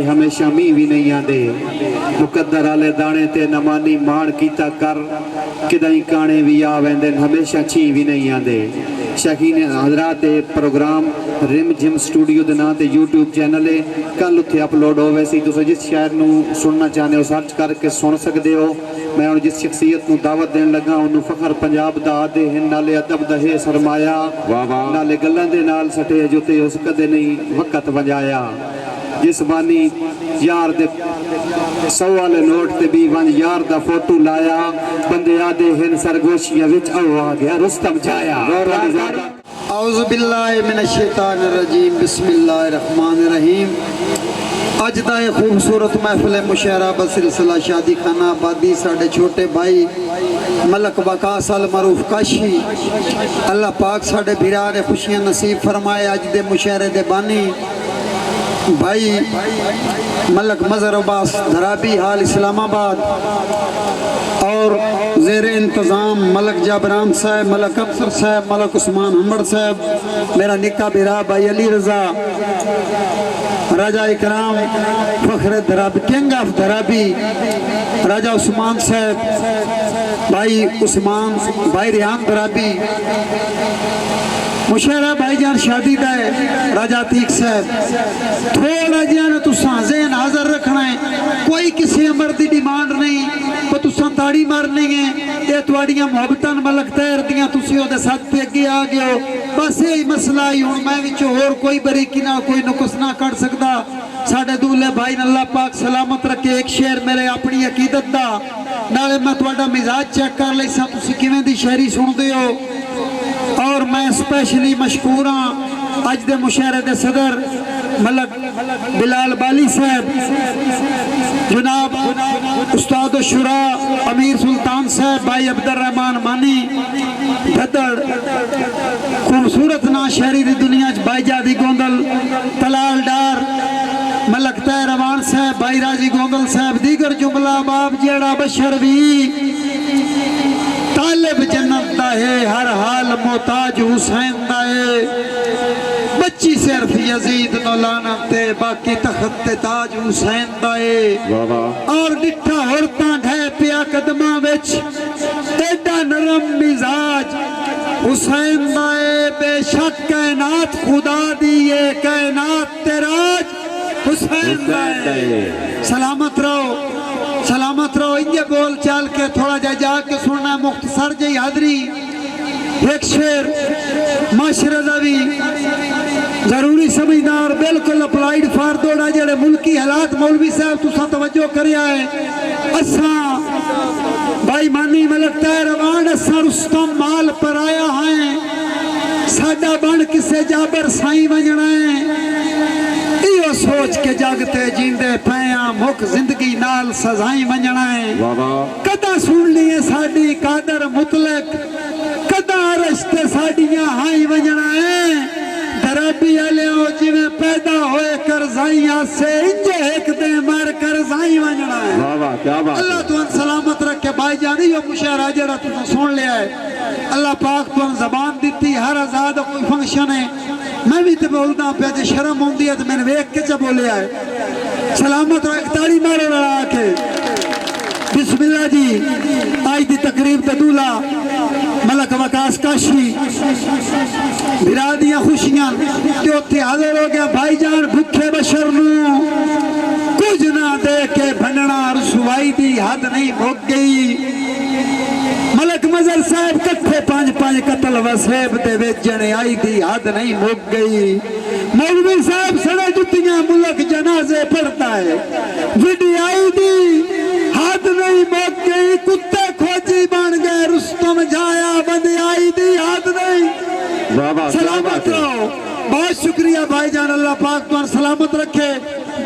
हमेशा मी भी नहीं आंदे मुकद्दर आले दाने ते नमानी मान कीता कर किदई काने भी आ वेंदे हमेशा छी भी नहीं आंदे। शकीन हजरात प्रोग्राम रिम जिम स्टूडियो के नाम से यूट्यूब चैनल है कल उत्थे अपलोड होवे सी तुसीं जिस शायर नूं सुनना चाहते हो सर्च करके सुन सकते हो। मैं हुण जिस शख्सियत नूं दावत देन लगा उन्होंने फखर पंजाब दा आदे हैं नाले अदब दा है सरमाया नाले गल्लां दे नाल सटे जुते उस कदे नहीं वक़्त वजाया जिस बानी यार दे 100 वाले नोट ते भी वन यार दा फोटो लाया बंदे आदे हैं सरगोशिया विच आ गया रुस्तम जाया। औज़ु बिल्लाहि मिनश शैतानिर रजीम बिस्मिल्लाहिर रहमानिर रहीम। अज दा ये खूबसूरत महफिल मुशायरा बसिलसिला शादी खाना आबादी साढ़े छोटे भाई मलक वकास अल मरूफ काशी अल्लाह पाक साढ़े भीरा ने खुशियां नसीब फरमाए। अज दे मुशायरे दे बानी भाई मलक मजहर अब्बास धराबी हाल इस्लामाबाद और ज़ेरे इंतज़ाम मलक जाबरान साहब मलक अफसर साहब मलक उस्मान हमड़ साहब मेरा निक्का बिरा भाई अली रज़ा राजा इकराम फखर धराबी किंग ऑफ धराबी राजा उस्मान साहब भाई उस्मान भाई रिहान धराबी मुशायरा भाईजान शादी का है राजा तीक साहब थोड़ा जिहा ना तुसा ज़हन हाज़र रखना है कोई किसी अमर की डिमांड नहीं पर तुसा ताड़ी मारनी है ये तुहाड़ियां मुहब्बतां मलक तैर दियां तुसी ओहदे साथ ते अगे आ गए हो बस यही मसला ही हुण मैं विच होर कोई बरीकी ना कोई नुकस ना कर सकदा। साडे दूल्हे भाई अल्लाह पाक सलामत रखे। एक शेर मेरे अपनी अकीदत दा नाले मैं तुहाडा मिजाज चेक कर लैसा तुसी किवें दी शायरी सुनदे हो और मैं स्पेशली मशकूर हाँ अज दे मुशायरे दे सदर मलक बिलाल बाली साहब जनाब उस्ताद शुरा अमीर सुल्तान साहब भाई अब्दुल रहमान मानी भदड़ खूबसूरत ना शहरी दी दुनिया च भाईजादी गोंदल तलाल डार मलक तय रवान साहब भाई राजी गोंदल साहब दीगर जुमला बाब जेड़ा बशर भी तालिब जन्नत दा है हर हाल मोहताज हुसैन दा है बच्ची सिर्फ यजीद नौलाना ते बाकी तख्त ते ताज हुसैन दा है और डिठा औरतां ढह पिया कदमां विच एडा नरम मिजाज हुसैन दा है बेशक कायनात खुदा दी है कायनात ते राज हुसैन दा है। सलामत रहो इंजे बोल चाल के थोड़ा जा जाके सुनना मुख्तसर जी हाजरी एक शेर माशरे दा भी जरूरी समझदार बिल्कुल अप्लाइड फॉर दोड़ा जेड़े मुल्की हालात मौलवी साहब तुसा तवज्जो करिया है असा भाई मानी मलक तय रवान असा रुस्तम माल पर आया है साडा बन किसे जाबर साई वजना है इो सोच के जागते जींदे पैया मुख जिंदगी नाल सजाई वजना है कदा सुन लिए साडी कादर मुतलक कदा रस्ते साडियां हाई वजना है धराबी आलियो जिवें पैदा होए करजाइयां से इंजे एक दे मर करजाई वजना है। अल्लाह तुम सलामत रखे भाई जानी यो मुशायरा जेड़ा तुम सुन लिया है अल्लाह पाक तुम जबान दी हर आजाद कोई फंक्शन है मैं भी तो बोलता पे जो शर्म आती है तो मैंने वेख के च बोलिया है सलामत रख ताली मारो लड़ा के बिस्मिल्लाह जी। आज की तकरीब ते दूल्हा मलक वकास काशी बिरा दियां खुशियां ते उत्थे हाजिर हो गया भाईजान भुखे बशर नूं कुछ ना दे के भंडना रसवाई दी हद नहीं मुक गई। मलक मजहर साहब कट्ठे 5-5 कतल वसेब दे वेचने आई दी हद नहीं मुक गई। मौलवी साहब सड़े जुतियां मुलक जनाजे पढ़ता है विडी आई दी हद नहीं मुक गई। कुत्ते खोजी बन गए रुस्तम जाया बंदे आई दी हद नहीं। सलामत रहो बहुत शुक्रिया भाईजान अल्लाह पाक तुम सलामत रखे।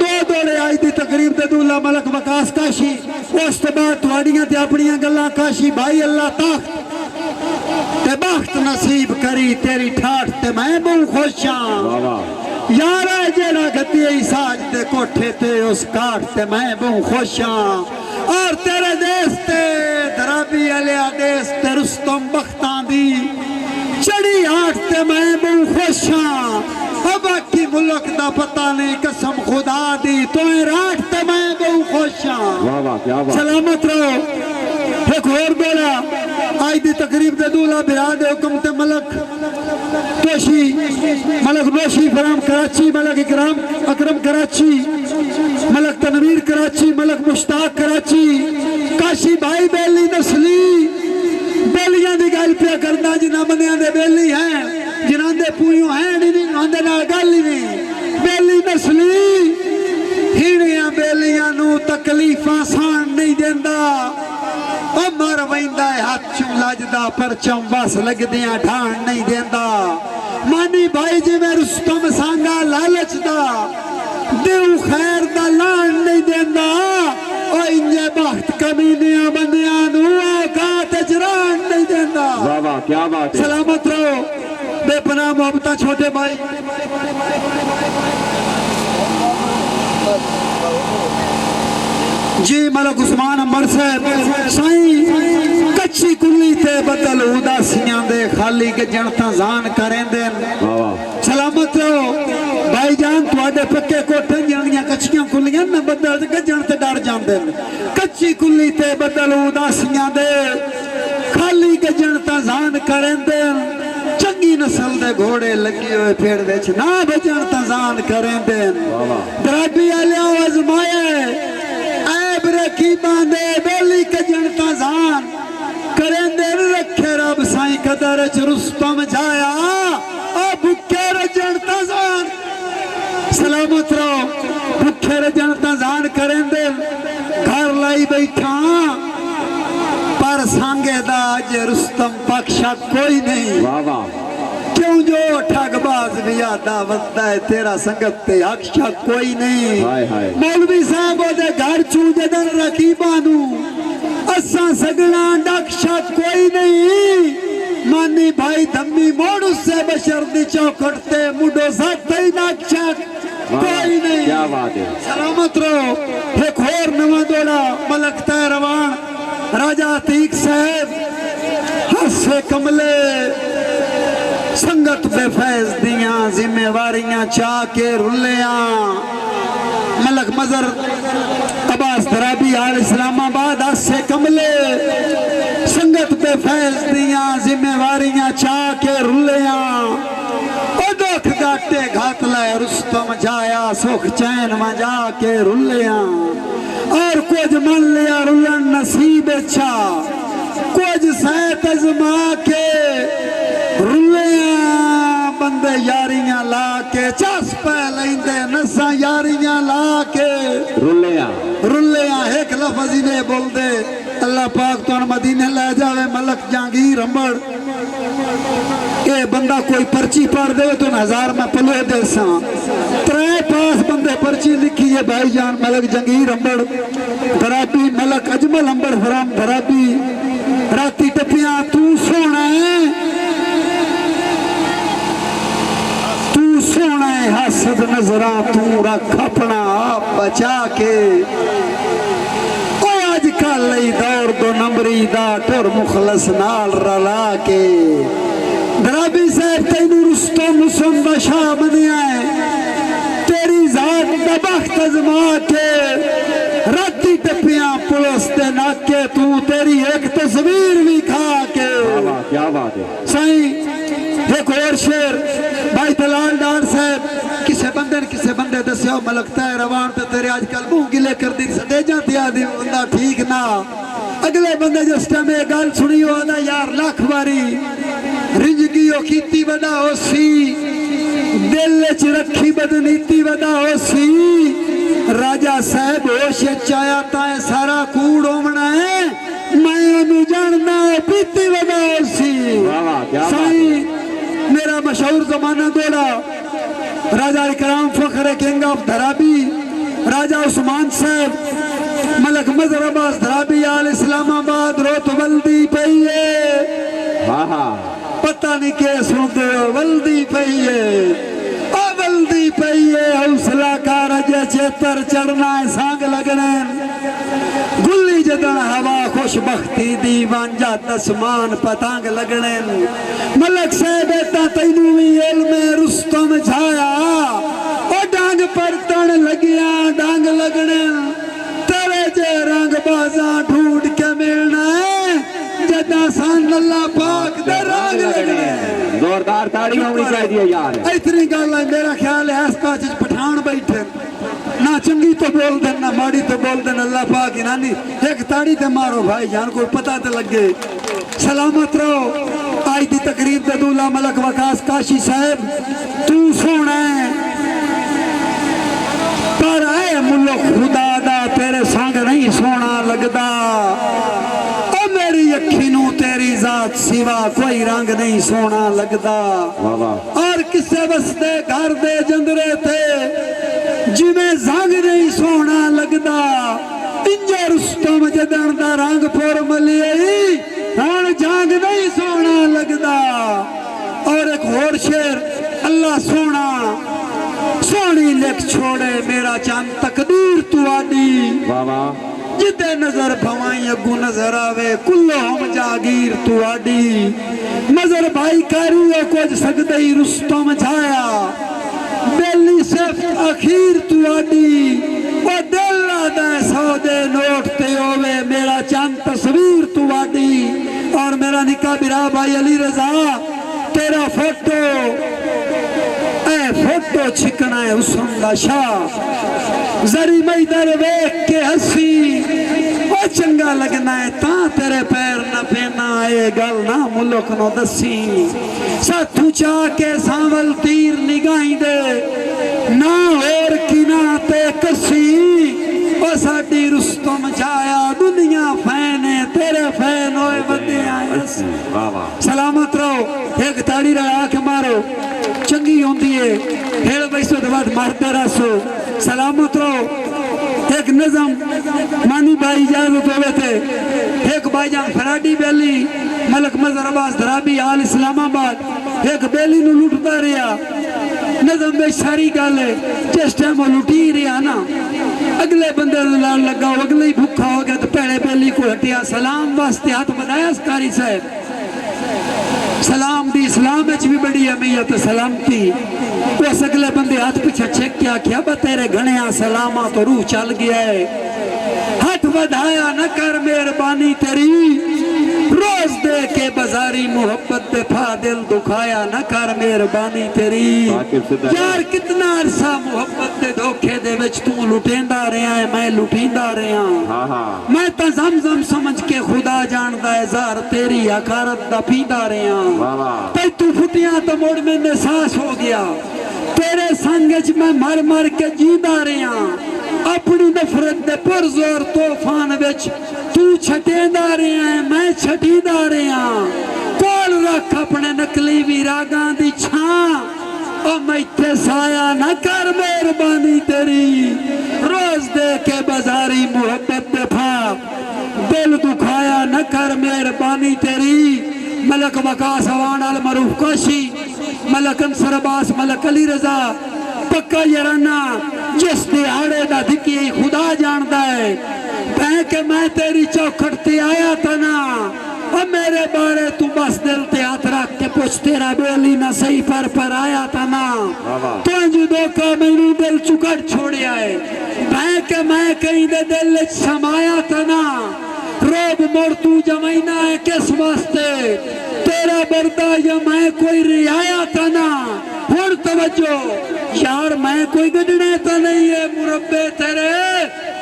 दो दौड़े आई दी तकरीब दे दूल्हा मलक वकास काशी उस तो बाद थोड़ियां ते अपनियां गल्लां काशी भाई अल्लाह तख्त ते बख्त नसीब करी तेरी ठाठ ते मैं बहुत खुश हाँ यार जेड़ा गद्दी साज दे कोठे ते उस काठ ते मैं बहुत खुश हाँ और तेरे देश ते धराबी अलिया देश ते रुस्तम बख्तां दी चढ़ी हाथ ते मैं बहुत खुश हाँ अब बाकी मुल्क दा पता नहीं कसम खुदा दी तो रात ते मैं बहु खुश हां वाह वाह क्या बात सलामत रहो एक और बेड़ा आज दी तकरीब दे दूल्हा बिरा दे हुक्म ते मलक तोशी मलक नोशी फराम कराची मलक इकराम अकरम कराची मलक तनवीर कराची मलक मुश्ताक कराची काशी भाई बेली नस्ली बेलियां दी गल पे करदा जिन्हां बंदियां दे बेली हैं जिन्हां दे पूरियों हैं नहीं उन्हां नाल गल ही नहीं बेली नस्ली हिणियां बेलियां नू तकलीफां सहन नहीं देंदा ओ मर वैंदा हाथ चू लजदा परचम बस लगदियां ढाण नहीं देंदा मानी भाई जिवें रुस्तम सांगा लालच दा देऊ खैर दा लाण नहीं देंदा ओ इंजे बख्त कमीनियां बंदियां नू औकात जरान नहीं देंदा वाह वाह क्या बात है सलामत रहो बेपनाह मोहब्बत छोटे भाई जी मलक उस्मान अमर साहब साईं कच्ची कुल्ली ते बदल उदासियां दे खाली के जनता जान करेंदे वाह वाह सलामत रहो भाईजान तुहाडे पक्के कोठे जणियां कच्चियां कुल्लियां न बदल गजण ते डर जांदे कच्ची कुल्ली ते बदल उदासियां दे खाली के जनता जान करेंदे चंगी नस्ल दे घोड़े लगे हुए पेड़ विच ना बजण ता जान करेंदे दराबी आलिया आजमाए ऐब रकीबां दे बेली के जनता जान करेंदे रखे रब साईं कदर च रुस्तम जाया ओ भुखे रजण ता जान सलामत रहो भुखे रजण ता जान करेंदे घर लाई बैठा पर सांगे दा अज रुस्तम पक्षा कोई नहीं वाह वाह क्यों जो ठगबाज भी आदा वसदा है तेरा संगत ते अक्षा कोई नहीं हाय हाय मौलवी साहब ओदे घर चू जदन रकीबा नू असा सगला डक्षा कोई नहीं मानी भाई धम्मी मोड़ उससे बशर दी चौखट ते मुडो साथ ही नक्शा कोई नहीं क्या बात है सलामत रहो एक और नवा दौड़ा मलक तैरवान राजा अतीक साहब हसे कमले संगत बेफैज दियां जिम्मेवारियां चा के रुलिया मलक मजर अब्बास दराबी आल इस्लामाबाद हसे कमले संगत बेफैज दियां जिम्मेवारियां चा के रुलिया ओ दुख गाटे घात लाए रुस्तम जाया सुख चैन में जाके रुलिया और कुछ मन लिया रुलन नसीब अच्छा कुछ सैत अजमा के रुलिया बंदे यारियां ला के चस पै लेंदे नसा यारियां ला के रुलिया एक लफ्ज ही ने बोल दे अल्लाह पाक तो मदीने ले जावे मलक जहांगीर अम्बड़ ये बंदा कोई पर्ची पढ़ दे तो 1000 में पले दे सा त्रै पास बंदे पर्ची लिखी है भाईजान मलक जहांगीर अम्बड़ दराबी मलक अजमल अम्बड़ फराम दराबी राती टपिया तू सोना है हसद नजरा तू रख अपना आप बचा के अजकल दौर दो नंबरी दा टुर मुखलस नाल रला के दराबी साहब तेनू रुस्तम हुसैन दा शाह बनिया है तेरी जात दा बख्त अजमा के राती टपिया पुलिस दे नाके तू तेरी एक तस्वीर भी खा के क्या बात है साईं एक और शेर भाई दलाल डार साहब किसे बंदे दस्या मलकता है रवान तो तेरे आजकल मुंह गिले कर दी सटेजा दिया दी बंदा ठीक ना अगले बंदे जिस टाइम ये गल सुनी हो ना यार लाख बारी रिंजगी ओ कीती वदा होसी दिल च रखी बदनीति वदा होसी राजा साहब होश चाया ताए सारा कूड़ होना है मैं ओनू जानना पीती वदा होसी साईं मेरा मशहूर जमाना दौड़ा राजा इकराम फखर किंग ऑफ धराबी राजा उस्मान साहब मलक मजर अब्बास धराबी आल इस्लामाबाद रोत वल्दी पईए पता नहीं के सुनते हो वल्दी पईए ओ वल्दी पईए हौसला कार अजय चेतर चढ़ना है सांग लगने गुल्ली जदन हवा खुशबख्ती दी वांजा तस्मान पतंग लगने मलक साहब ता तैनू भी इल्म रुस्तम छाया ओ डांग पर तन लगिया डांग लगने तेरे जे रंग बाजा ढूंढ के मिलना है जदा सान अल्लाह पाक दे रंग लगने जोरदार ताड़ी होनी चाहिए यार। इतनी गल है मेरा ख्याल है इस काज पठान बैठे ना चंगी तो बोल दे ना माड़ी तो बोल दे अल्लाह पाक ही नानी एक ताड़ी ते मारो भाई जान को पता तो लगे। सलामत रहो। आज की तकरीब दे दूल्हा मलक वकास काशी साहब तू सोना है पर आए मुल्लो खुदा दा तेरे संग नहीं सोना लगदा ओ मेरी अखी नू तेरी जात सिवा कोई रंग नहीं सोना लगदा और किसे वस्ते घर दे जंदरे थे जिमें जंग नहीं सोना लगदा इंजे रुस्तम जदन दा रंग पुर मलिए हुण जंग नहीं सोना लगदा। और एक होर शेर अल्लाह सोना सोनी लिख छोड़े मेरा चंद तकदीर तुआडी जिदे नजर भवाई अगू नजर आवे कुल्लो हम जागीर तुआडी नजर भाई करियो कुछ सकदे ही रुस्तम छाया बेली सिर्फ अखीर तुआडी ओ दिल दा सौदे नोट ते होवे मेरा चंद तस्वीर तुआडी। और मेरा निका बिरा भाई अली रजा तेरा फोटो फोटो छिकना है हुस्न दा शाह जरी मई दर वेख के हसी ओ चंगा लगना है ता तेरे पैर न पेना ए गल ना मुल्क नो दसी साथू चा के सांवल तीर निगाही दे ना और किना ते कसी ओ साडी रुस्तम छाया दुनिया फैन है तेरे फैन होए बंदियां सलामत रहो। एक ताड़ी रहा के मारो चंगी होंदी है हेल बैसो तो बाद मारते रहो सलामत रहो। एक नजम मानी भाई इजाजत होवे थे एक भाईजान फराडी बेली मलक मजर अब्बास धराबी आल इस्लामाबाद एक बेली नु लुटता रहा नजम में सारी गल है जिस टाइम वो लुटी रहा ना अगले बंदे लाल लगा अगले ही भूखा हो गया तो पहले बेली को हटिया सलाम वास्ते हाथ बनाया कारी साहब सलाम दी इस्लाम में भी बड़ी अहमियत सलामती उस अगले बंदे हाथ पीछे छेक के आख्या बा तेरे घणिया सलामा तो रूह चल गया है हाथ बढ़ाया न कर मेहरबानी तेरी रोज दे के बाजारी मोहब्बत दे फा दिल दुखाया न कर मेहरबानी तेरी यार कितना अरसा मोहब्बत दे धोखे दे विच तू लुटेंदा रहा है मैं लुटींदा रहा मैं तो जमजम समझ के खुदा जानदा है जार तेरी हकारत दा पींदा रहा ते तू फुटिया तो मुड़ मैंने सास हो गया तेरे संग च मैं मर मर के जींदा रहा अपनी नफरत दे पुरजोर तूफान विच तू छटेंदा रहा है मैं छटींदा रहा कोल रख अपने नकली विरागां दी छां ओ मैथे साया न कर मेहरबानी तेरी रोज दे के बाजारी मोहब्बत दे फा दिल दुखाया न कर मेहरबानी तेरी। मलक वकास अवान अल मरूफ काशी मलक अंसर अब्बास मलक अली रजा पक्का यराना जिस दिहाड़े दा धिकी खुदा जानदा है मैं के मैं तेरी चौखट ते आया था ना और मेरे बारे तू बस दिल ते हाथ रख के पूछ तेरा बेली ना सही पर आया था ना तो जो धोखा मैनू दिल चुकट छोड़िया है मैं के मैं कहीं दे दिल समाया था ना रोब मोड़ तू जमाइना है किस वास्ते तेरा बरदा या मैं कोई रियाया था ना हुण तवज्जो यार मैं कोई गडने तो नहीं है मुरब्बे तेरे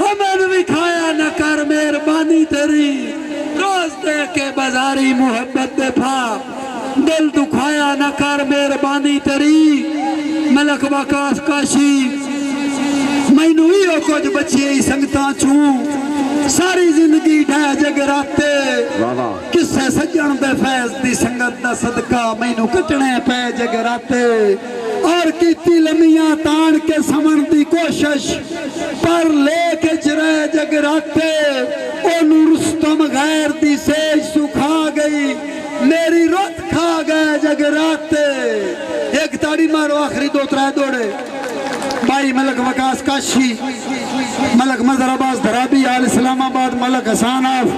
हमें भी खाया न कर मेहरबानी तेरी रोज दे के बाजारी मोहब्बत दे फा दिल दुखाया न कर मेहरबानी तेरी। मलक वकास काशी मैनू ही कुछ बच्चे संगतां चू सारी जिंदगी ढह जगराते किसे सज्जन दे फैज दी संगत दा सदका मैनू कटने पे जगराते और कीती लमियां तान के समन दी कोशिश पर लेके चरे जगराते ओनू रुस्तम गैर दी सेज सुखा गई मेरी रुत खा गए जगराते। एक ताड़ी मारो आखिरी दो त्रै दौड़े भाई मलक वकास काशी, मलक मजहर अब्बास धराबी आल इस्लामाबाद, मलक हसान आफ,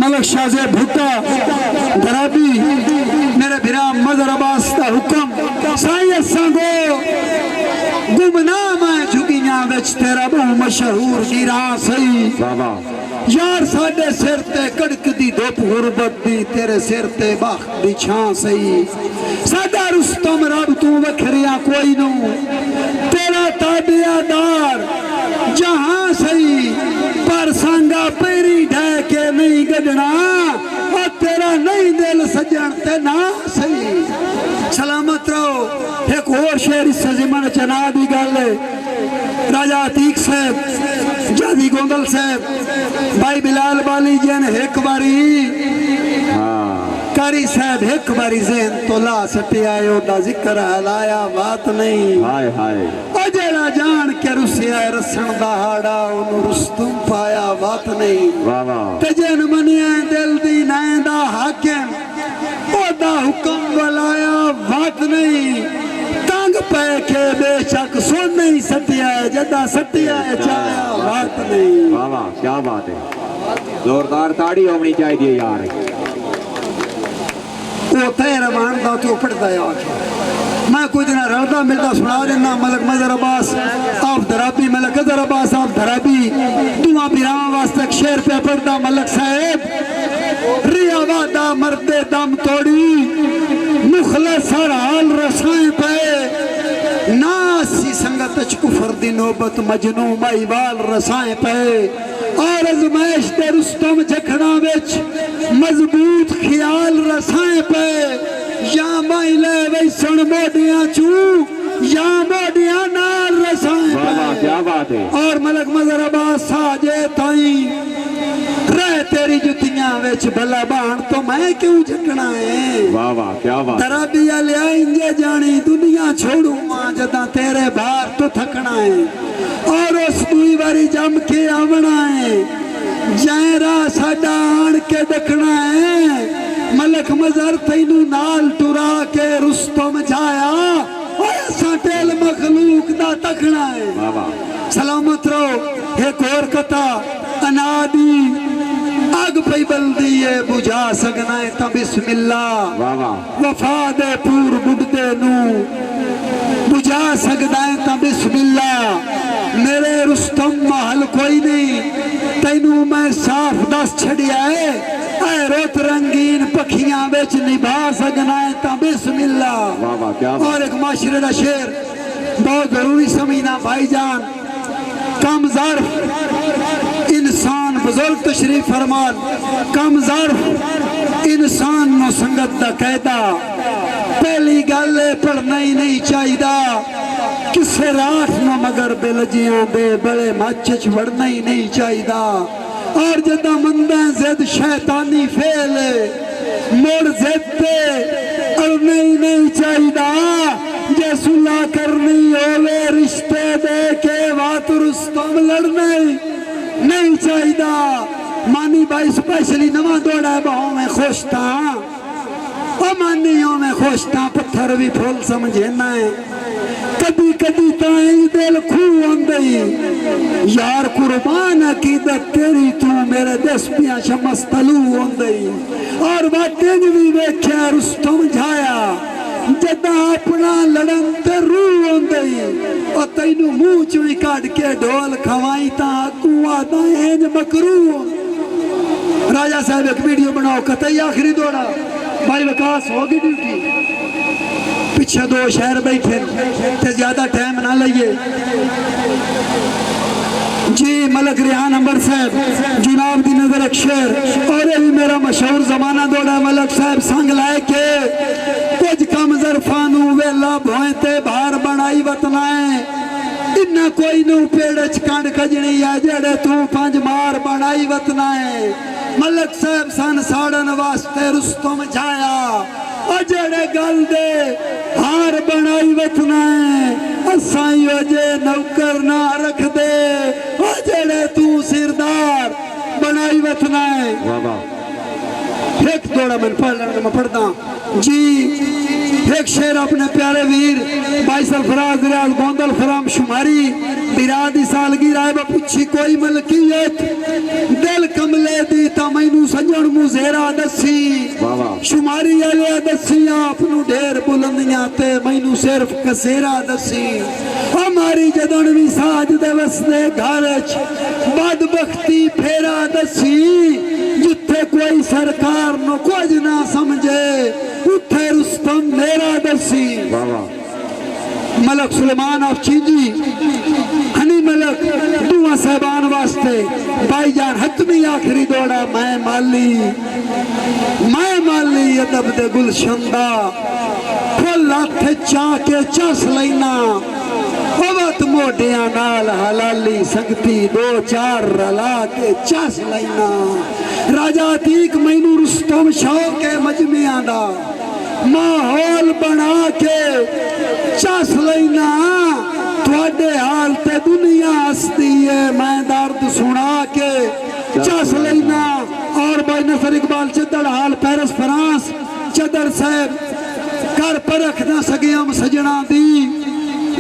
मलक शाहजेब भुट्टा धराबी, मेरे भिरा मजहर अब्बास का हुक्म साईं संगो गुमनाम है झुगियां विच तेरा बहु मशहूर गिरा सही यार साडे सिर ते कड़कदी धुप गुरबत दी तेरे सिर ते बख्त दी छां सही साडा रुस्तम रब तू वखरिया कोई नू तेरा ताबियादार जहां सही पर संगा पैरी ढह के नहीं गढ़ना और तेरा नहीं दिल सजन ते ना सही सलामत रहो। एक और शेर इस ज़िमन चना दी गल राजा अतीक साहब जादी गोंदल साहब भाई बिलाल बाली जन एक बारी कारी साहब एक बारी ज़हन तो ला सटिया ओदा जिक्र हलाया बात नहीं हाय हाय ओ जेड़ा जान के रुसिया रसन दा हाड़ा ओनु रुस्तम पाया बात नहीं वाह वाह ते जन मनिया दिल दी नैंदा हाकिम ओदा हुक्म बुलाया बात नहीं तंग पै के बेशक सुन नहीं सटिया जदा सटिया चाया बात नहीं वाह वाह क्या बात है जोरदार ताड़ी होनी चाहिए यार वो तय रमान दा तो पढ़ता है मैं कुछ दिन रलता मिलता सुना देना मलक मजहर अब्बास आप धराबी मलक अजहर अब्बास आप धराबी दुआ बिरामा वास्ते एक शेर पे पढ़ता मलक साहब रिया वादा मरदे दम तोड़ी मुखलस हर हाल रसाएं पे नासी संगत च कुफर दी नौबत मजनू माईवाल रसाएं पे और अजमैश दे रुस्तम जखना विच मजबूत ख्याल रसाएं पे या माइले वैसन मोडियां चू या मोडियां नाल रसाएं पे क्या बात है और मलक मजहर अब्बास साजे ताई रह तेरी जुतियां विच भला बाण तो मैं क्यों झकना है वाह वाह क्या बात धराबी लिया इंजे जानी दुनिया छोड़ू मां जदा तेरे बाहर तो थकना है और उस दुई बारी जम के आवना है जैरा साडा आन के दखना है मलक मजहर तैनू नाल टुरा के रुस्तम जाया और टेल मखलूक दा तखना है वाह वाह सलामत रहो। एक और कथा अनादी अग पई बल्दी है बुझा सकना है ता बिस्मिल्लाह वाह वाह वफा दे पूर बुढ़दे नू बुझा सकदा है ता बिस्मिल्लाह मेरे रुस्तम महल कोई नहीं तैनू मैं साफ दस छड़िया है ऐ रोत रंगीन पखियां विच निभा सकना है ता बिस्मिल्लाह वाह वाह क्या बात और एक माशरे का शेर बहुत जरूरी समझना भाईजान कम ज़र्फ इंसान बुजुर्ग तशरीफ फरमान कम ज़र्फ इंसान नो संगत दा कैदा पहली गल पढ़ना ही नहीं चाहिए किसे राठ न मगर बेलजियां दे बड़े मच च वड़ना ही नहीं चाहिए और जदा मंदा जिद शैतानी फेल मुड़ जिद पे अड़ना ही नहीं चाहिए जे सुलह करनी होवे रिश्ते दे के बात रुस्तम लड़ना नहीं चाहिए मानी भाई स्पेशली नवा दौड़ा बहु में खुश था मानियों में खुश था पत्थर भी फुल समझे ना है कदी कदी ताई दिल खू आंदी यार कुर्बान अकीदत तेरी तू मेरे दस पिया शमस तलू आंदी और बातें भी वेख्या रुस्तम झाया जदा अपना लड़न ते रू आंदी और तैनू मुंह चों ही काट के ढोल खवाई ता कुआ दा इंज मकरू राजा साहब एक वीडियो बनाओ कतई आखिरी दौड़ा भाई विकास होगी ड्यूटी पिछे दो शहर बैठे ते ज्यादा टाइम ना लइए जी मलक रिहान अंबर साहब जुनाब दी नजर एक शेर और ये भी मेरा मशहूर जमाना दौड़ा मलक साहब संग लाए के कुछ कम जरफानू वेला भोए ते बाहर बनाई वतनाए इन्ना कोई नू पेड़ च कंड कजनी है जेड़े तू पंज मार बनाई वतनाए मलक साहब सन साड़न वास्ते रुस्तम जाया और जेड़े गल दे हार बनाई वतनाए असाई जे नौकर ना रख दे और जेड़े तू सिरदार बनाई वतनाए एक दौड़ा मैं पढ़ लेना मैं पढ़ता जी एक एक शेर अपने प्यारे वीर भाई सरफराज रियाज गोंदल फराम शुमारी बिरादी सालगिरह है पुछी कोई मलकियत दिल कमले दी ता मैनू सजण मुजेरा दसी वाह वाह शुमारी वाले दसी आपनू ढेर बुलंदियां ते मैनू सिर्फ कसेरा दसी हमारी जदन भी साज दे वसदे घर च बदबख्ती फेरा दसी जिथे कोई सरकार नो कुछ ना समझे उठे रुस्तम मेरा दसी वाह वाह मलक सुलेमान ऑफ चीजी हनी मलक दुआ साहबान वास्ते भाईजान हतमी आखिरी दौड़ा मैं माली अदब दे गुलशंदा फुल हथ चा के चस लेना पवत मोडिया नाल हलाली संगती दो चार रला के चस लेना राजा अतीक मैनू रुस्तम शौक के मजमिया दा माहौल बना के चस लेना थोड़े हाल ते दुनिया हसती है मैं दर्द सुना के चस लेना और भाई नसर इकबाल चदर हाल पेरिस फ्रांस चदर साहब कर परख ना सके हम सजना दी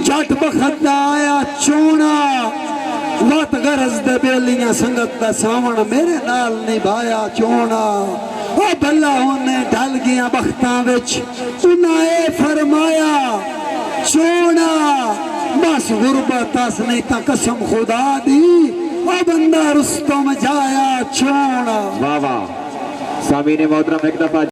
जट बखत आया चोना वत गरज दे बेलियां संगत दा सावण मेरे नाल निभाया चोना ओ भला होने ढल गया बख्तां विच उन्हां फरमाया चोना बस गुरबत अस नहीं ता कसम खुदा दी ओ बंदा रुस्तम जाया चोना वाह वाह सामी ने मोहतरम एक दफा